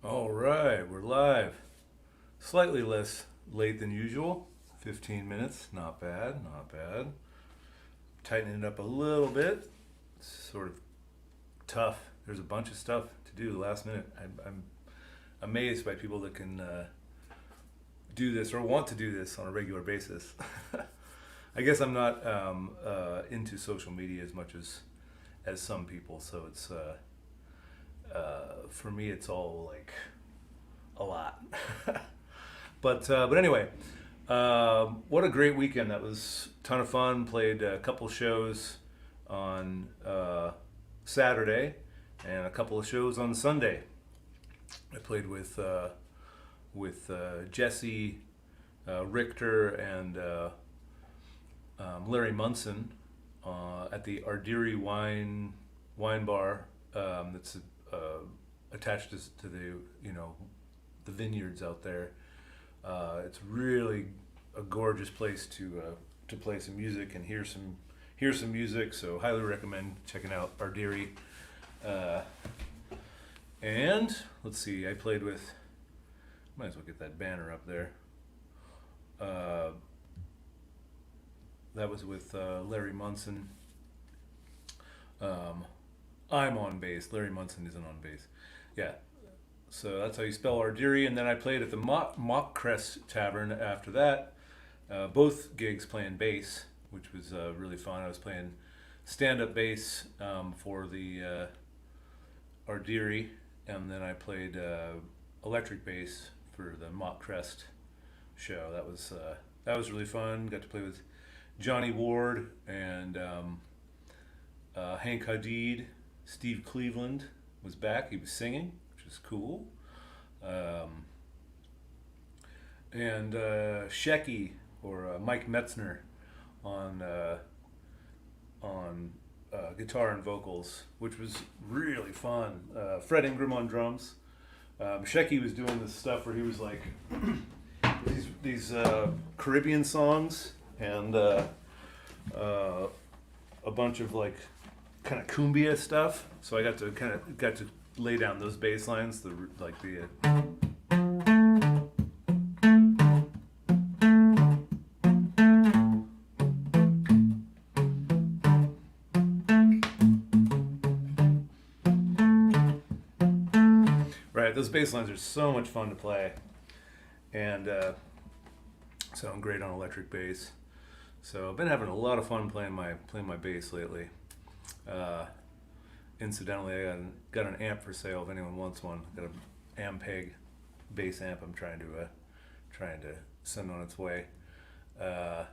All right, we're live. Slightly less late than usual. 15 minutes, not bad, not bad. Tightening it up a little bit. It's sort of tough. There's a bunch of stuff to do last minute. I'm amazed by people that can do this or want to do this on a regular basis. I guess I'm not into social media as much as some people, so it's for me it's all like a lot. But anyway, what a great weekend! That was a ton of fun. Played a couple shows on Saturday and a couple of shows on Sunday. I played with Jesse Richter and Larry Munson at the Ardiri wine bar that's attached to the the vineyards out there. It's really a gorgeous place to play some music and hear some music. So highly recommend checking out Ardiri. And let's see, I played with. Might as well get that banner up there. That was with Larry Munson. I'm on bass. Larry Munson isn't on bass. Yeah. So that's how you spell Ardiri. And then I played at the Mock Crest Tavern after that. Both gigs playing bass, which was really fun. I was playing stand-up bass for the Ardiri, and then I played electric bass for the Mock Crest show. That was really fun. Got to play with Johnny Ward and Hank Hadid. Steve Cleveland was back. He was singing, which is cool. And Shecky or Mike Metzner on guitar and vocals, which was really fun. Fred Ingram on drums. Shecky was doing this stuff where he was like these Caribbean songs and a bunch of like kind of cumbia stuff. So I got to lay down those bass lines, right. Those bass lines are so much fun to play, and sound great on electric bass. So I've been having a lot of fun playing my bass lately. Incidentally, I got an amp for sale if anyone wants one. Got an Ampeg bass amp. I'm trying to send on its way because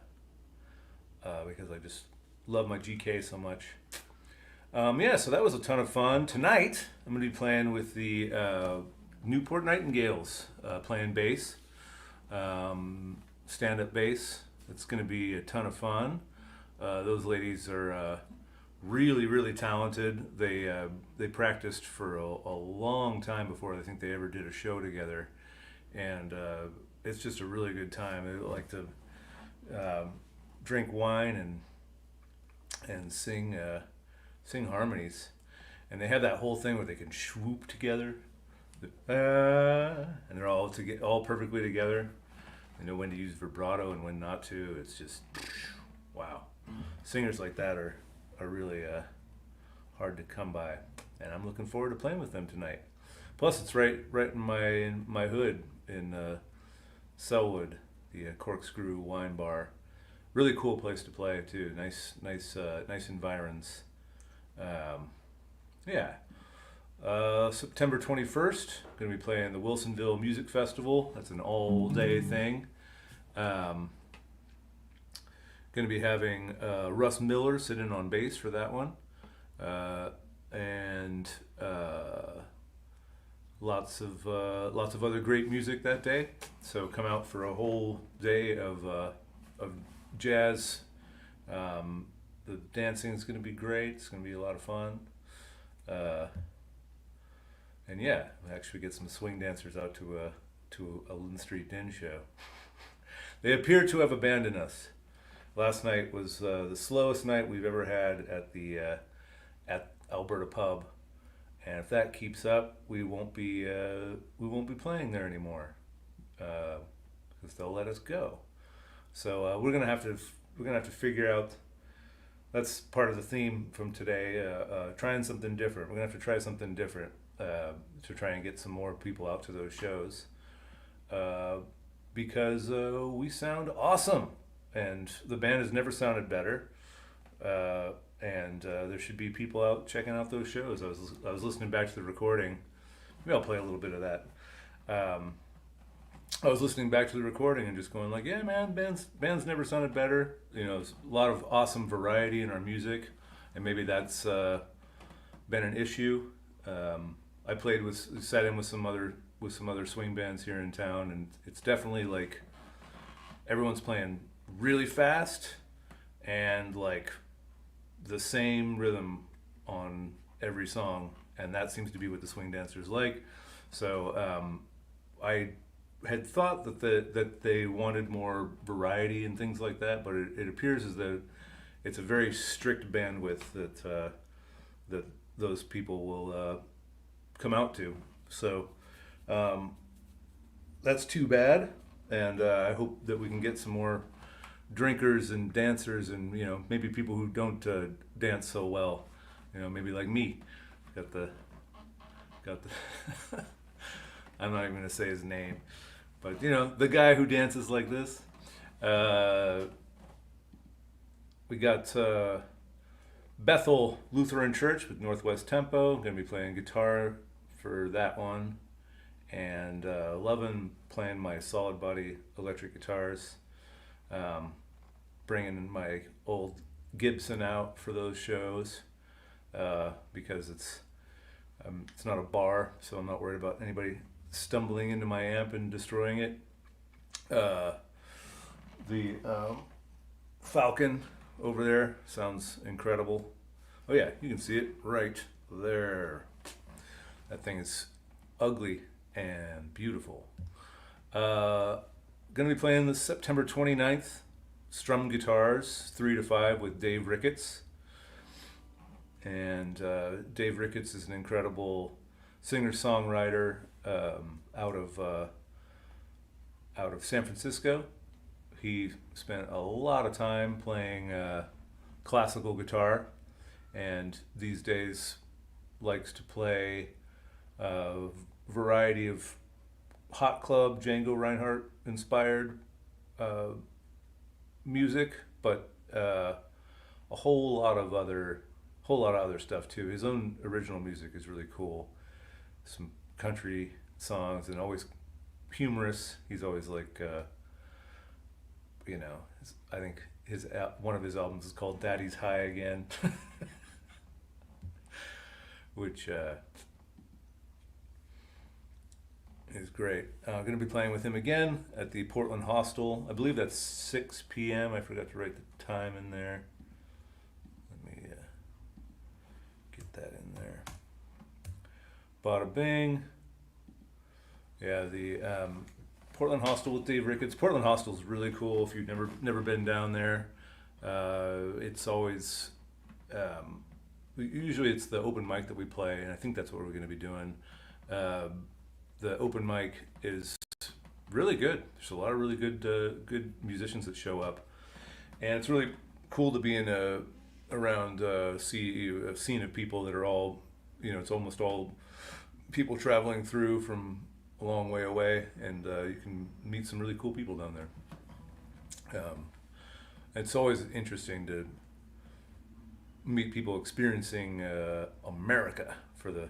I just love my GK so much. Yeah, so that was a ton of fun. Tonight I'm going to be playing with the Newport Nightingales, playing bass, stand-up bass. It's going to be a ton of fun. Those ladies are really, really talented. They practiced for a long time before I think they ever did a show together, and it's just a really good time. They like to drink wine and sing harmonies, and they have that whole thing where they can swoop together, and they're all perfectly together. They know when to use vibrato and when not to. It's just wow. Singers like that are really hard to come by, and I'm looking forward to playing with them tonight. Plus, it's right in my hood in Selwood, the Corkscrew Wine Bar. Really cool place to play too. Nice environs. Yeah. September 21st, going to be playing the Wilsonville Music Festival. That's an all-day thing. Going to be having Russ Miller sit in on bass for that one, and lots of other great music that day. So come out for a whole day of jazz. The dancing is going to be great. It's going to be a lot of fun. And yeah, we actually get some swing dancers out to a Lynn Street Inn show. They appear to have abandoned us. Last night was the slowest night we've ever had at the at Alberta Pub, and if that keeps up, we won't be playing there anymore because they'll let us go. So we're gonna have to figure out. That's part of the theme from today. Trying something different. We're gonna have to try something different to try and get some more people out to those shows uh, because we sound awesome, and the band has never sounded better. Uh, and there should be people out checking out those shows. I was listening back to the recording. Maybe I'll play a little bit of that. Um, I was listening back to the recording and just going like, yeah, man, bands never sounded better. There's a lot of awesome variety in our music, and maybe that's been an issue. I sat in with some other swing bands here in town, and it's definitely like everyone's playing really fast and like the same rhythm on every song, and that seems to be what the swing dancers like. So I had thought that they wanted more variety and things like that, but it appears as though it's a very strict bandwidth that those people will come out to. So that's too bad, and I hope that we can get some more drinkers and dancers, and maybe people who don't dance so well. Maybe like me. Got the I'm not even gonna say his name, but the guy who dances like this. We got Bethel Lutheran Church with Northwest Tempo. Gonna be playing guitar for that one, and loving playing my solid body electric guitars. Bringing my old Gibson out for those shows because it's not a bar, so I'm not worried about anybody stumbling into my amp and destroying it. The Falcon over there sounds incredible. Oh yeah, you can see it right there. That thing is ugly and beautiful. Gonna be playing the September 29th, strum guitars, 3 to 5 with Dave Ricketts. And Dave Ricketts is an incredible singer-songwriter out of San Francisco. He spent a lot of time playing classical guitar, and these days likes to play a variety of Hot Club, Django Reinhardt inspired music, but a whole lot of other stuff too. His own original music is really cool. Some country songs, and always humorous. He's always like, I think one of his albums is called "Daddy's High Again," which is great. I'm going to be playing with him again at the Portland Hostel. I believe that's 6 p.m. I forgot to write the time in there. Let me get that in there. Bada bing. Yeah, the Portland Hostel with Dave Ricketts. Portland Hostel is really cool if you've never been down there. It's always usually it's the open mic that we play, and I think that's what we're going to be doing. The open mic is really good. There's a lot of really good musicians that show up, and it's really cool to be around a scene of people that are all, it's almost all people traveling through from a long way away, and you can meet some really cool people down there. It's always interesting to meet people experiencing America for the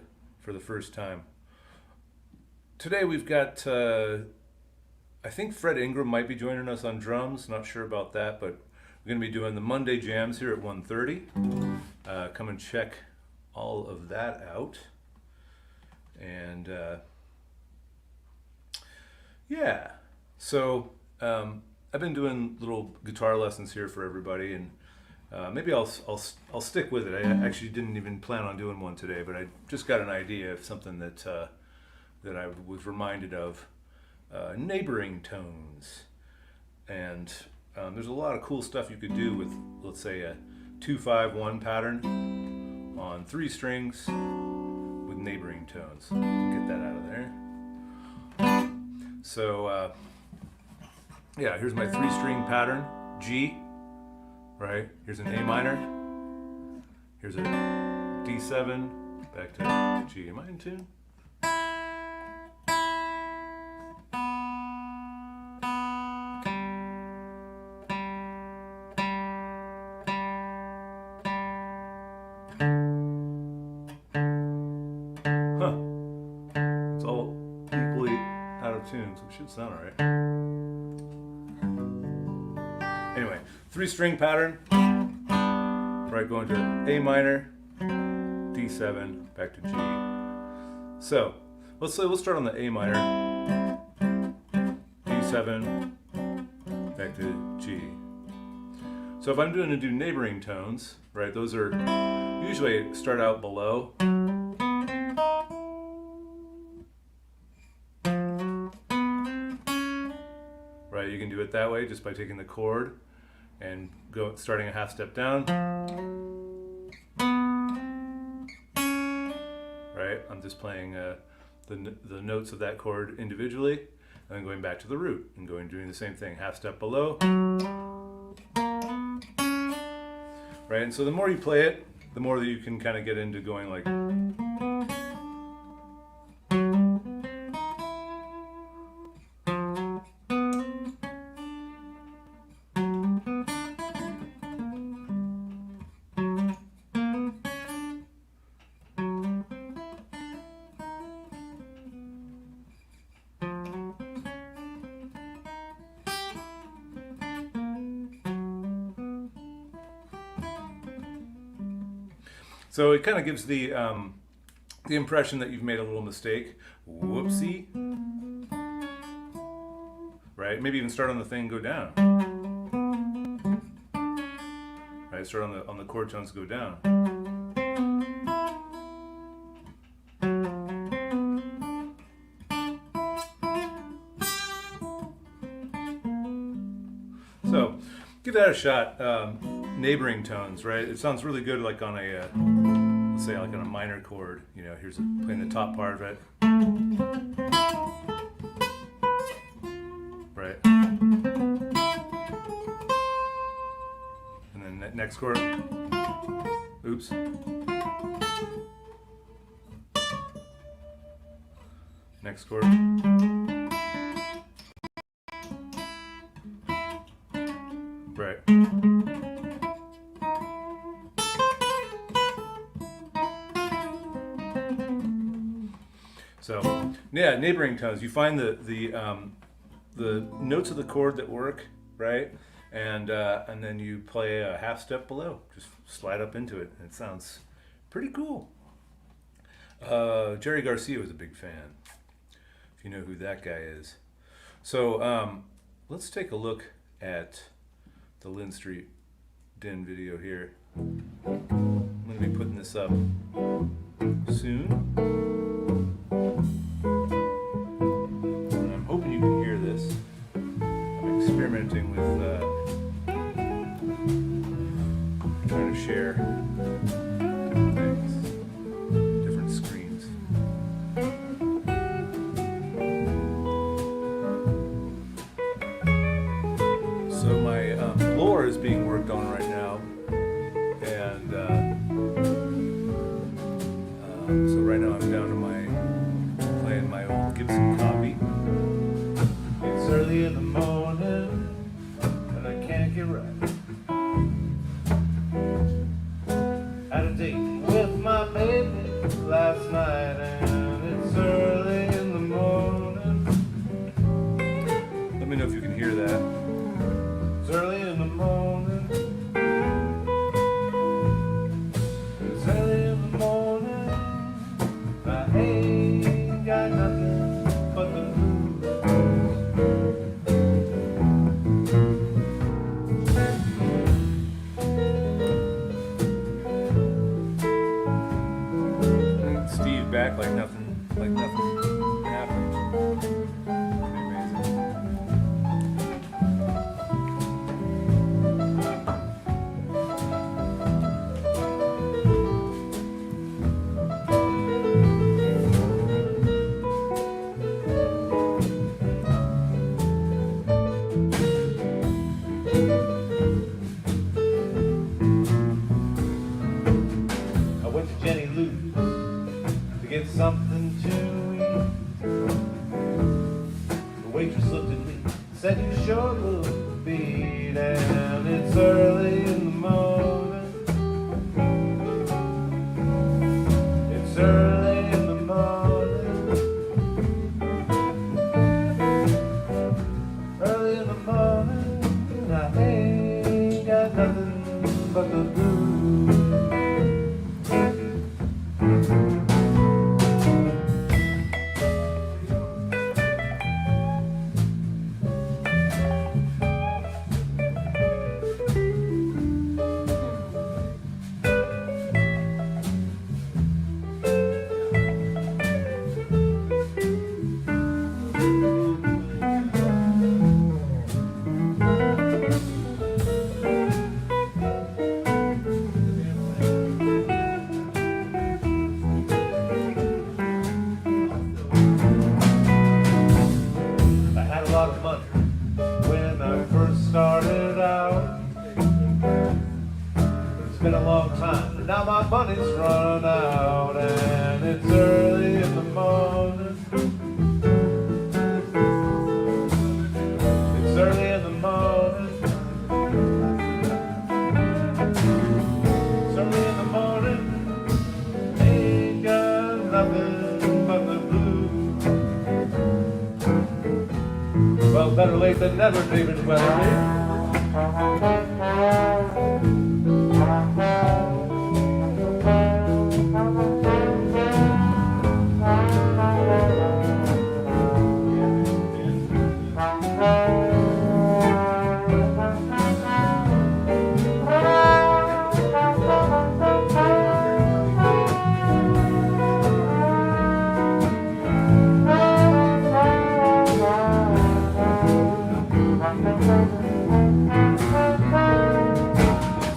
first time. Today we've got, I think Fred Ingram might be joining us on drums. Not sure about that, but we're going to be doing the Monday jams here at 1:30. Come and check all of that out. And yeah, so I've been doing little guitar lessons here for everybody, and maybe I'll stick with it. I actually didn't even plan on doing one today, but I just got an idea of something that I was reminded of, neighboring tones. And there's a lot of cool stuff you could do with, let's say, a 2-5-1 pattern on 3 strings with neighboring tones. Get that out of there. So yeah, here's my 3-string pattern. G, right? Here's an A minor. Here's a D7, back to G. Am I in tune? Huh. It's all equally out of tune, so it should sound alright. Anyway, 3-string pattern. Right, going to A minor, D7, back to G. So let's start on the A minor, D7, back to G. So if I'm going to do neighboring tones, right, those are usually start out below. Right, you can do it that way just by taking the chord and starting a half step down. Right, I'm just playing the notes of that chord individually, and then going back to the root and doing the same thing, half step below. Right, and so the more you play it, the more that you can kind of get into going like. So it kind of gives the impression that you've made a little mistake. Whoopsie. Right? Maybe even start on the thing, go down. Right? Start on the chord tones, go down. So give that a shot. Neighboring tones, right? It sounds really good, like on a, let's say, like on a minor chord. You know, here's playing the top part of it, right? And then that next chord, oops. Next chord. Right. So yeah, neighboring tones. You find the notes of the chord that work, right? And then you play a half step below. Just slide up into it, and it sounds pretty cool. Jerry Garcia was a big fan, if you know who that guy is. So let's take a look at the Lynn Street Den video here. I'm going to be putting this up soon. And I'm hoping you can hear this. I'm experimenting with trying to share different things, different screens. So my floor is being worked on right now, and so right now I'm down to playing my old Gibson copy. It's early in the morning and I can't get right. Had a date with my baby last night and it's early in the morning. Let me know if you can hear that. It's early in the morning waitress looked at me, said you sure look beat, and it's early in the morning. It's early in the morning. Early in the morning, I ain't got nothing but the blues. I had a lot of money when I first started out. It's been a long time, but now my money's run out, and it's early in the morning. It's early in the morning. It's early in the morning. Ain't got nothing but the blues. Well, better late than never, David Weatherby.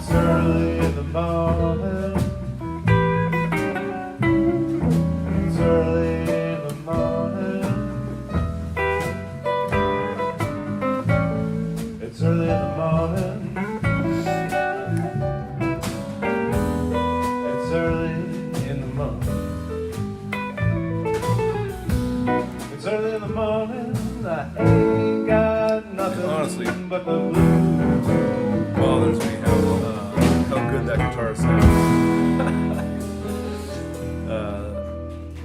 It's early in the morning. It's early in the morning. It's early in the morning. It's early in the morning. It's early in the morning. I ain't got nothing Honestly, but the blues. bothers me how good that guitar sounds.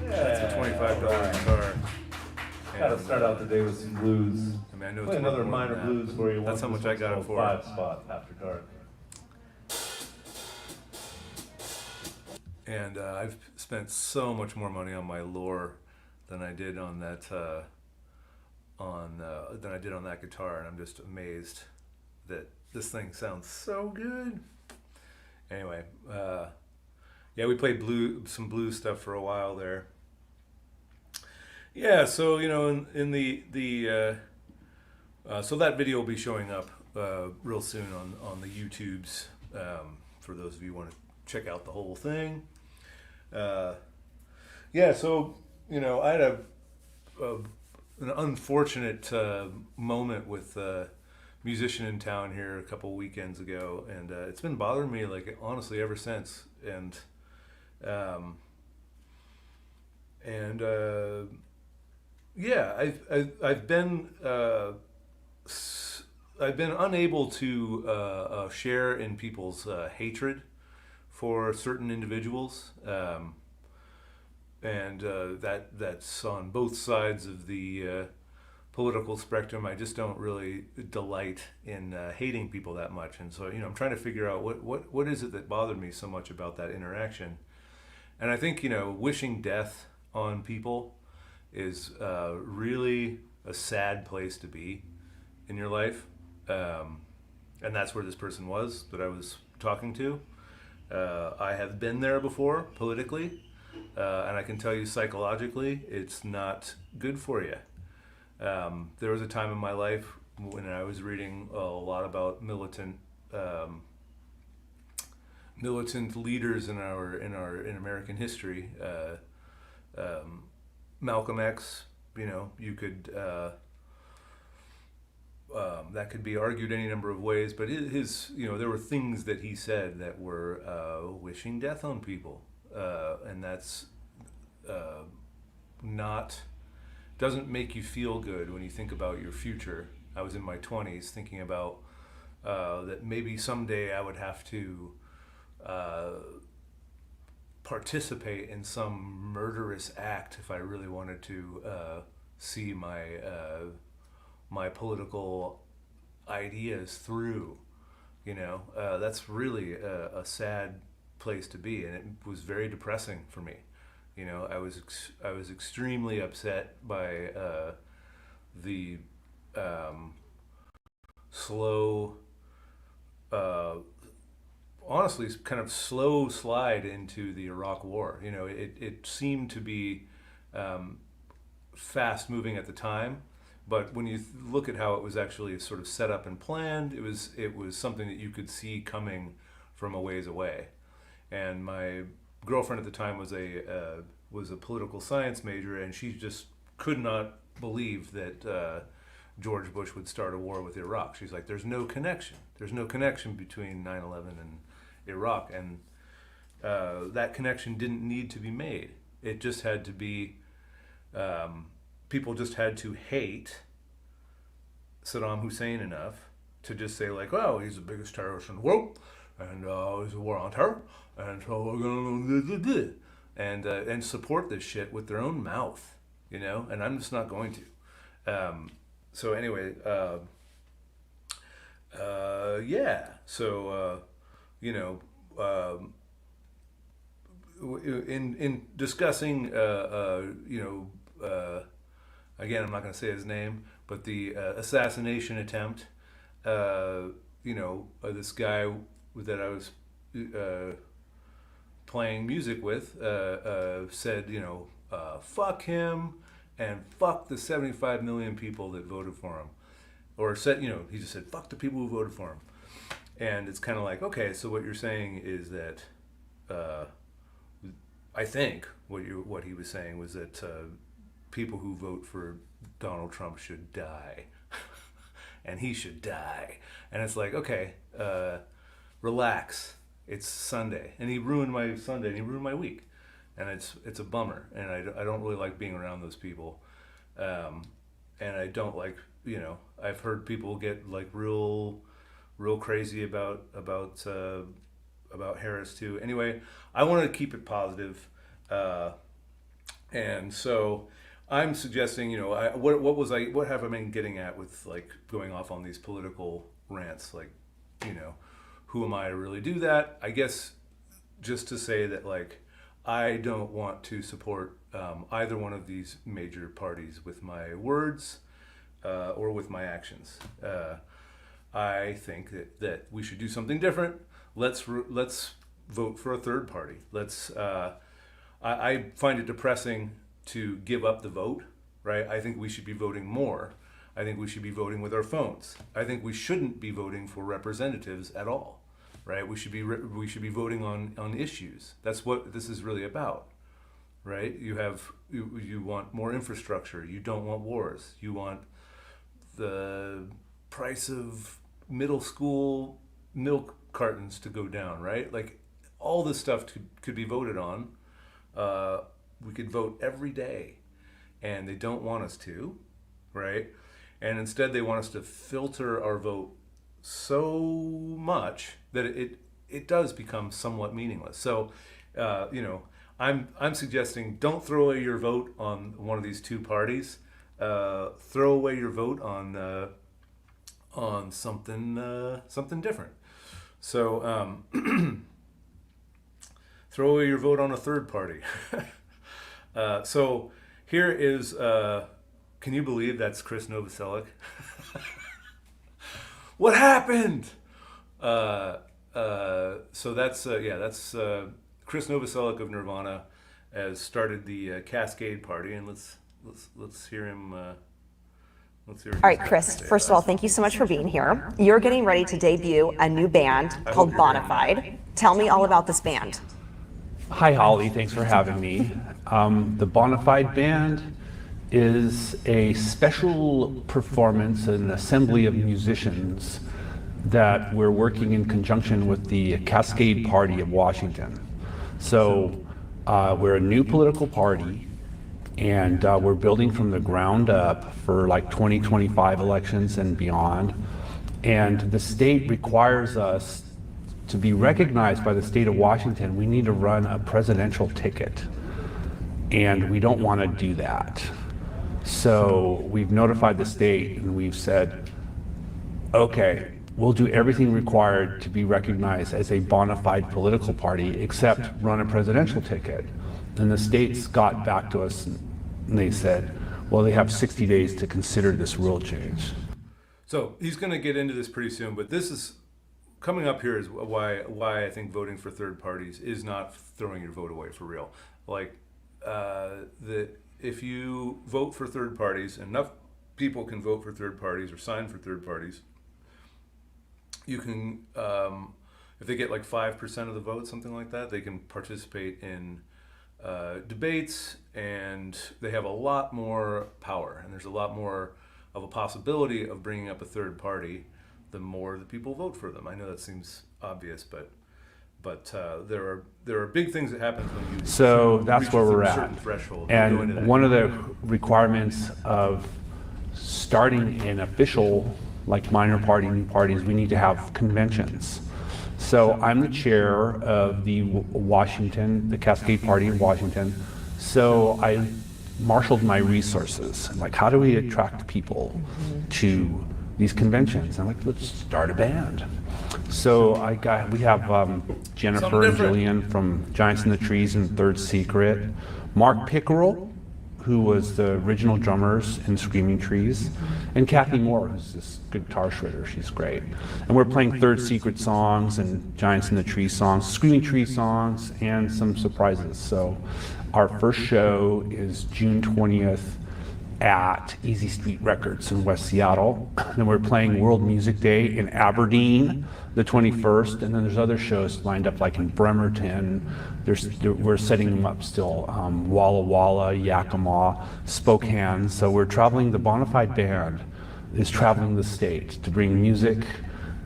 That's a $25 guitar. Gotta start out the day with some blues. I mean, I know Play it's another worth more minor than blues that, for you. but that's how much I got it for. 5-spot after dark. And I've spent so much more money on my lure than I did on that than I did on that guitar, and I'm just amazed that this thing sounds so good. Anyway, yeah, we played some blues stuff for a while there. Yeah, so in the so that video will be showing up real soon on the YouTubes for those of you who want to check out the whole thing. Yeah, so I had an unfortunate moment with a musician in town here a couple weekends ago, and it's been bothering me honestly ever since. And yeah, I've been unable to share in people's hatred for certain individuals, and that's on both sides of the political spectrum. I just don't really delight in hating people that much, and so I'm trying to figure out what is it that bothered me so much about that interaction. And I think wishing death on people is really a sad place to be in your life, and that's where this person was that I was talking to. I have been there before politically, and I can tell you psychologically it's not good for you. There was a time in my life when I was reading a lot about militant leaders in American history. Malcolm X, you could that could be argued any number of ways, but his there were things that he said that were wishing death on people, and that's not doesn't make you feel good when you think about your future. I was in my 20s thinking about that maybe someday I would have to participate in some murderous act if I really wanted to see my political ideas through. That's really a sad place to be, and it was very depressing for me. I was extremely upset by the slow, honestly, kind of slow slide into the Iraq War. It seemed to be fast moving at the time, but when you look at how it was actually sort of set up and planned, it was something that you could see coming from a ways away. And my girlfriend at the time was a political science major, and she just could not believe that George Bush would start a war with Iraq. She's like, there's no connection. There's no connection between 9/11 and Iraq, and that connection didn't need to be made. It just had to be, people just had to hate Saddam Hussein enough to just say like, well, he's the biggest terrorist in the world, and he's a war on terror, and so we're gonna do and support this shit with their own mouth, and I'm just not going to. So anyway, yeah. So in discussing, again, I'm not going to say his name, but the assassination attempt, this guy that I was playing music with said, fuck him and fuck the 75 million people that voted for him. Or said, he just said, fuck the people who voted for him. And it's kind of like, okay, so what you're saying is that, I think what he was saying was that people who vote for Donald Trump should die. And he should die. And it's like, okay, relax. It's Sunday. And he ruined my Sunday, and he ruined my week. And it's a bummer. And I don't really like being around those people. And I don't like, I've heard people get like real crazy about Harris too. Anyway, I wanted to keep it positive. And so I'm suggesting, what have I been getting at with like going off on these political rants? Like, who am I to really do that? I guess just to say that like, I don't want to support either one of these major parties with my words or with my actions. I think that we should do something different. Let's vote for a third party. I find it depressing to give up the vote, right? I think we should be voting more. I think we should be voting with our phones. I think we shouldn't be voting for representatives at all, right? We should be voting on issues. That's what this is really about, right? You want more infrastructure. You don't want wars. You want the price of middle school milk cartons to go down, right? Like all this stuff could be voted on. We could vote every day, and they don't want us to, right? And instead they want us to filter our vote so much that it does become somewhat meaningless. So, I'm suggesting don't throw away your vote on one of these two parties. Throw away your vote on something different. So throw away your vote on a third party. So here is, can you believe that's Chris Novoselic? What happened? So that's Chris Novoselic of Nirvana has started the Cascade Party, and let's hear him. All right, Chris, first of all, thank you so much for being here. You're getting ready to debut a new band called Bonafide. Tell me all about this band. Hi, Holly. Thanks for having me. The Bonafide Band is a special performance, an assembly of musicians that we're working in conjunction with the Cascade Party of Washington. So we're a new political party And we're building from the ground up for like 2025 elections and beyond. And the state requires us to be recognized by the state of Washington. We need to run a presidential ticket. And we don't want to do that. So we've notified the state and we've said, okay, we'll do everything required to be recognized as a bona fide political party except run a presidential ticket. And the states got back to us and they said, well, they have 60 days to consider this rule change. So he's going to get into this pretty soon, but this is coming up here is why I think voting for third parties is not throwing your vote away for real. Like if you vote for third parties, enough people can vote for third parties or sign for third parties. You can, if they get like 5% of the vote, something like that, they can participate in debates, and they have a lot more power, and there's a lot more of a possibility of bringing up a third party the more the people vote for them. I know that seems obvious, but there are big things that happen when you so that's reach where we're a at. certain threshold. And one of the requirements of starting an official, like minor party, new parties, we need to have conventions. So I'm the chair of the the Cascade Party in Washington. So I marshaled my resources. Like, how do we attract people to these conventions? I'm like, let's start a band. So we have Jennifer and Jillian from Giants in the Trees and Third Secret, Mark Pickerel, who was the original drummers in Screaming Trees, and Kathy Moore, who's this guitar shredder. She's great. And we're playing Third Secret songs and Giants in the Trees songs, Screaming Tree songs, and some surprises. So our first show is June 20th at Easy Street Records in West Seattle. Then we're playing World Music Day in Aberdeen the 21st, and then there's other shows lined up like in Bremerton. We're setting them up still, Walla Walla, Yakima, Spokane. So we're traveling, the Bonafide Band is traveling the state to bring music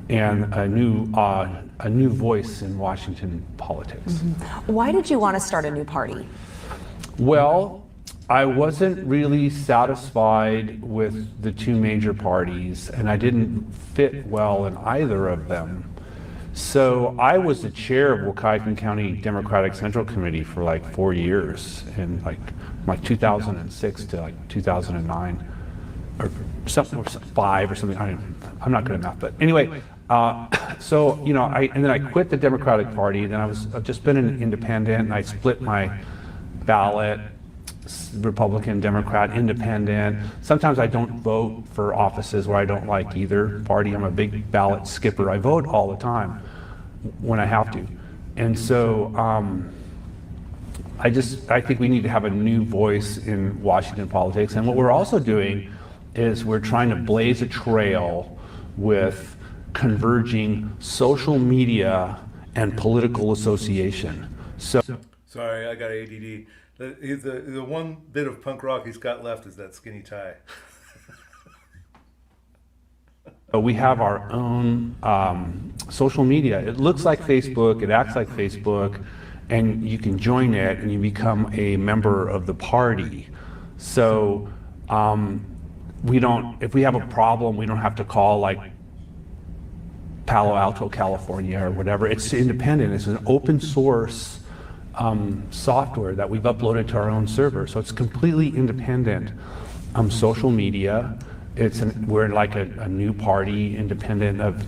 and a new voice in Washington politics. Why did you want to start a new party? Well, I wasn't really satisfied with the two major parties, and I didn't fit well in either of them. So I was the chair of Wahkiakum County Democratic Central Committee for like 4 years, in like 2006 to like 2009, or something, or 5 or something. I'm not good at math, but anyway. So and then I quit the Democratic Party. Then I've just been an independent, and I split my ballot. Republican, Democrat, Independent. Sometimes I don't vote for offices where I don't like either party. I'm a big ballot skipper. I vote all the time when I have to. And so I think we need to have a new voice in Washington politics. And what we're also doing is we're trying to blaze a trail with converging social media and political association. So, sorry, I got ADD. The one bit of punk rock he's got left is that skinny tie. we have our own social media. It looks like Facebook, it acts like Facebook, and you can join it and you become a member of the party. So if we have a problem, we don't have to call like Palo Alto, California or whatever. It's independent. It's an open source software that we've uploaded to our own server, so it's completely independent. Social media, we're like a new party, independent of,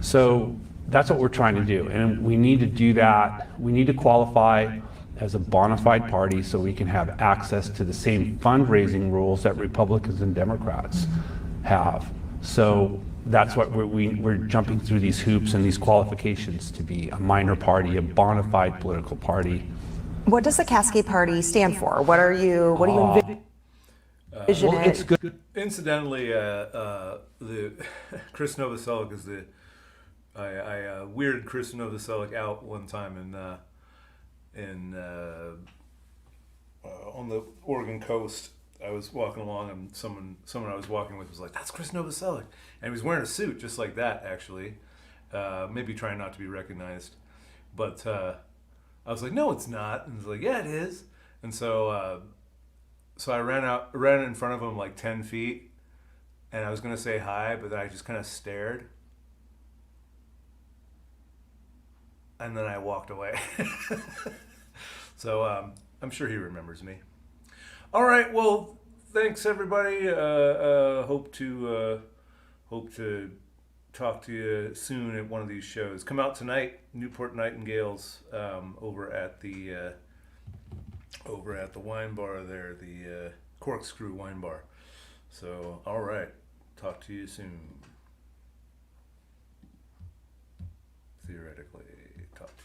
so that's what we're trying to do, and we need to do that. We need to qualify as a bona fide party so we can have access to the same fundraising rules that Republicans and Democrats have. So that's what we're jumping through these hoops and these qualifications to be a minor party, a bona fide political party. What does the Cascade Party stand for? What are you envision well, it? it's good. Incidentally, the Chris Novoselic is I weirded Chris Novoselic out one time on the Oregon coast. I was walking along, and someone I was walking with was like, "That's Chris Novoselic," and he was wearing a suit just like that, actually. Maybe trying not to be recognized, but I was like, "No, it's not," and he's like, "Yeah, it is." And so So I ran in front of him like 10 feet, and I was gonna say hi, but then I just kind of stared, and then I walked away. So I'm sure he remembers me. All right, well, thanks everybody. Hope to talk to you soon at one of these shows. Come out tonight, Newport Nightingales, over at the wine bar there, the Corkscrew Wine Bar. So, all right, talk to you soon. Theoretically, talk to you.